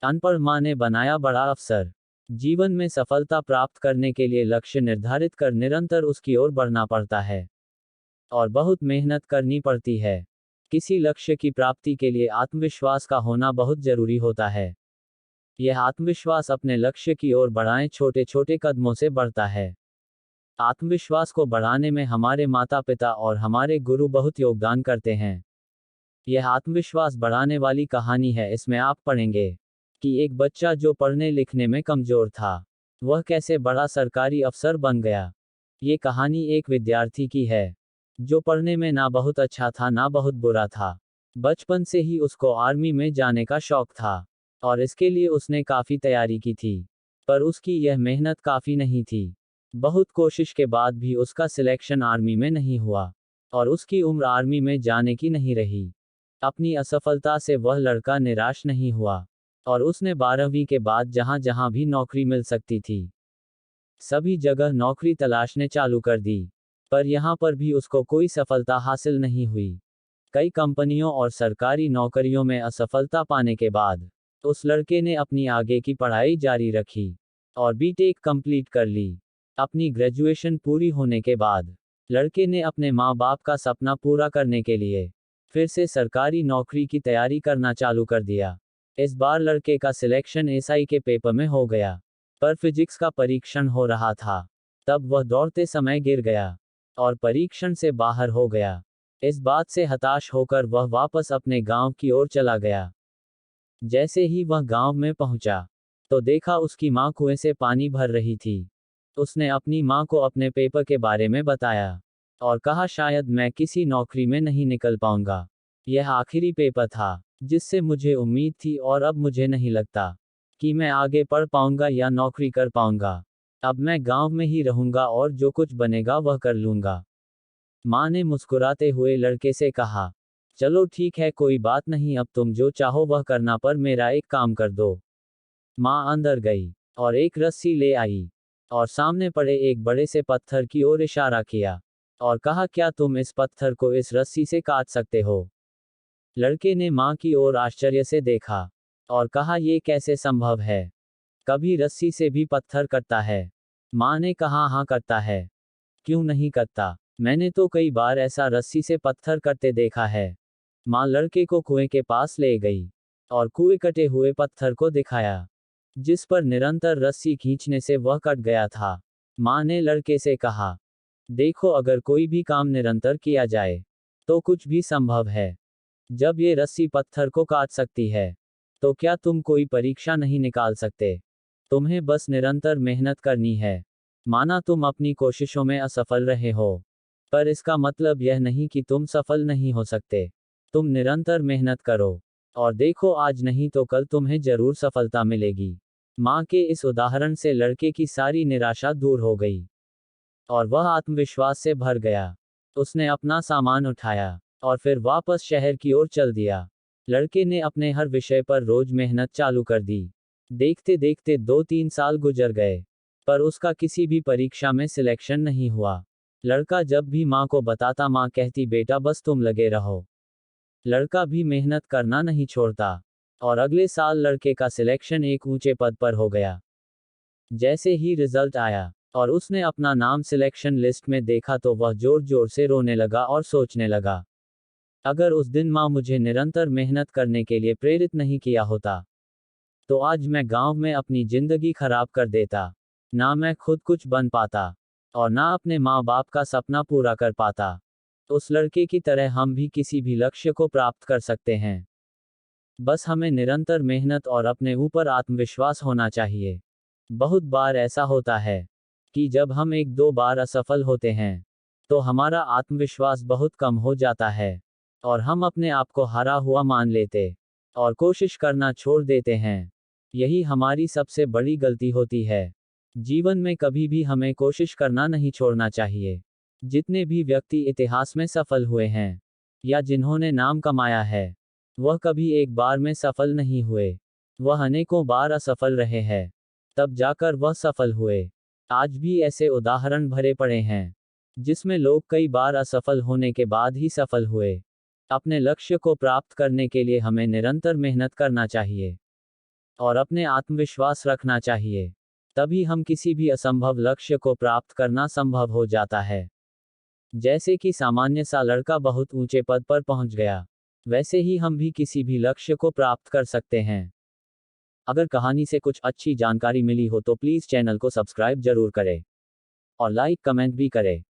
अनपढ़ माँ ने बनाया बड़ा अफसर। जीवन में सफलता प्राप्त करने के लिए लक्ष्य निर्धारित कर निरंतर उसकी ओर बढ़ना पड़ता है और बहुत मेहनत करनी पड़ती है। किसी लक्ष्य की प्राप्ति के लिए आत्मविश्वास का होना बहुत जरूरी होता है। यह आत्मविश्वास अपने लक्ष्य की ओर बढ़ाएं छोटे छोटे कदमों से बढ़ता है। आत्मविश्वास को बढ़ाने में हमारे माता पिता और हमारे गुरु बहुत योगदान करते हैं। यह आत्मविश्वास बढ़ाने वाली कहानी है। इसमें आप पढ़ेंगे कि एक बच्चा जो पढ़ने लिखने में कमजोर था, वह कैसे बड़ा सरकारी अफसर बन गया। ये कहानी एक विद्यार्थी की है जो पढ़ने में ना बहुत अच्छा था ना बहुत बुरा था। बचपन से ही उसको आर्मी में जाने का शौक था और इसके लिए उसने काफी तैयारी की थी, पर उसकी यह मेहनत काफी नहीं थी। बहुत कोशिश के बाद भी उसका सिलेक्शन आर्मी में नहीं हुआ और उसकी उम्र आर्मी में जाने की नहीं रही। अपनी असफलता से वह लड़का निराश नहीं हुआ और उसने 12वीं के बाद जहां जहां भी नौकरी मिल सकती थी, सभी जगह नौकरी तलाशने चालू कर दी, पर यहां पर भी उसको कोई सफलता हासिल नहीं हुई। कई कंपनियों और सरकारी नौकरियों में असफलता पाने के बाद उस लड़के ने अपनी आगे की पढ़ाई जारी रखी और बीटेक कंप्लीट कर ली। अपनी ग्रेजुएशन पूरी होने के बाद लड़के ने अपने माँ बाप का सपना पूरा करने के लिए फिर से सरकारी नौकरी की तैयारी करना चालू कर दिया। इस बार लड़के का सिलेक्शन एसआई के पेपर में हो गया, पर फिजिक्स का परीक्षण हो रहा था। तब वह दौड़ते समय गिर गया और परीक्षण से बाहर हो गया। इस बात से हताश होकर वह वापस अपने गांव की ओर चला गया। जैसे ही वह गांव में पहुंचा तो देखा उसकी मां कुएं से पानी भर रही थी। उसने अपनी मां को अपने पेपर के बारे में बताया और कहा, शायद मैं किसी नौकरी में नहीं निकल पाऊंगा। यह आखिरी पेपर था जिससे मुझे उम्मीद थी और अब मुझे नहीं लगता कि मैं आगे पढ़ पाऊंगा या नौकरी कर पाऊंगा। अब मैं गांव में ही रहूंगा और जो कुछ बनेगा वह कर लूंगा। मां ने मुस्कुराते हुए लड़के से कहा, चलो ठीक है, कोई बात नहीं, अब तुम जो चाहो वह करना, पर मेरा एक काम कर दो। मां अंदर गई और एक रस्सी ले आई और सामने पड़े एक बड़े से पत्थर की ओर इशारा किया और कहा, क्या तुम इस पत्थर को इस रस्सी से काट सकते हो? लड़के ने मां की ओर आश्चर्य से देखा और कहा, यह कैसे संभव है? कभी रस्सी से भी पत्थर कटता है? मां ने कहा, हाँ कटता है, क्यों नहीं कटता? मैंने तो कई बार ऐसा रस्सी से पत्थर कटते देखा है। मां लड़के को कुएं के पास ले गई और कुएं कटे हुए पत्थर को दिखाया, जिस पर निरंतर रस्सी खींचने से वह कट गया था। मां ने लड़के से कहा, देखो, अगर कोई भी काम निरंतर किया जाए तो कुछ भी संभव है। जब ये रस्सी पत्थर को काट सकती है, तो क्या तुम कोई परीक्षा नहीं निकाल सकते? तुम्हें बस निरंतर मेहनत करनी है। माना तुम अपनी कोशिशों में असफल रहे हो, पर इसका मतलब यह नहीं कि तुम सफल नहीं हो सकते। तुम निरंतर मेहनत करो और देखो, आज नहीं तो कल तुम्हें जरूर सफलता मिलेगी। मां के इस उदाहरण से लड़के की सारी निराशा दूर हो गई और वह आत्मविश्वास से भर गया। उसने अपना सामान उठाया और फिर वापस शहर की ओर चल दिया। लड़के ने अपने हर विषय पर रोज मेहनत चालू कर दी। देखते देखते 2-3 साल गुजर गए, पर उसका किसी भी परीक्षा में सिलेक्शन नहीं हुआ। लड़का जब भी मां को बताता, मां कहती, बेटा बस तुम लगे रहो। लड़का भी मेहनत करना नहीं छोड़ता और अगले साल लड़के का सिलेक्शन एक ऊंचे पद पर हो गया। जैसे ही रिजल्ट आया और उसने अपना नाम सिलेक्शन लिस्ट में देखा तो वह जोर जोर से रोने लगा और सोचने लगा, अगर उस दिन मां मुझे निरंतर मेहनत करने के लिए प्रेरित नहीं किया होता, तो आज मैं गांव में अपनी जिंदगी खराब कर देता। ना मैं खुद कुछ बन पाता और ना अपने माँ बाप का सपना पूरा कर पाता। उस लड़के की तरह हम भी किसी भी लक्ष्य को प्राप्त कर सकते हैं। बस हमें निरंतर मेहनत और अपने ऊपर आत्मविश्वास होना चाहिए। बहुत बार ऐसा होता है कि जब हम 1-2 बार असफल होते हैं तो हमारा आत्मविश्वास बहुत कम हो जाता है और हम अपने आप को हारा हुआ मान लेते और कोशिश करना छोड़ देते हैं। यही हमारी सबसे बड़ी गलती होती है। जीवन में कभी भी हमें कोशिश करना नहीं छोड़ना चाहिए। जितने भी व्यक्ति इतिहास में सफल हुए हैं या जिन्होंने नाम कमाया है, वह कभी एक बार में सफल नहीं हुए। वह अनेकों बार असफल रहे हैं, तब जाकर वह सफल हुए। आज भी ऐसे उदाहरण भरे पड़े हैं जिसमें लोग कई बार असफल होने के बाद ही सफल हुए। अपने लक्ष्य को प्राप्त करने के लिए हमें निरंतर मेहनत करना चाहिए। और अपने आत्मविश्वास रखना चाहिए। तभी हम किसी भी असंभव लक्ष्य को प्राप्त करना संभव हो जाता है। जैसे कि सामान्य सा लड़का बहुत ऊंचे पद पर पहुंच गया, वैसे ही हम भी किसी भी लक्ष्य को प्राप्त कर सकते हैं। अगर कहानी से कुछ अच्छी जानकारी मिली हो तो प्लीज़ चैनल को सब्सक्राइब जरूर करें और लाइक कमेंट भी करें।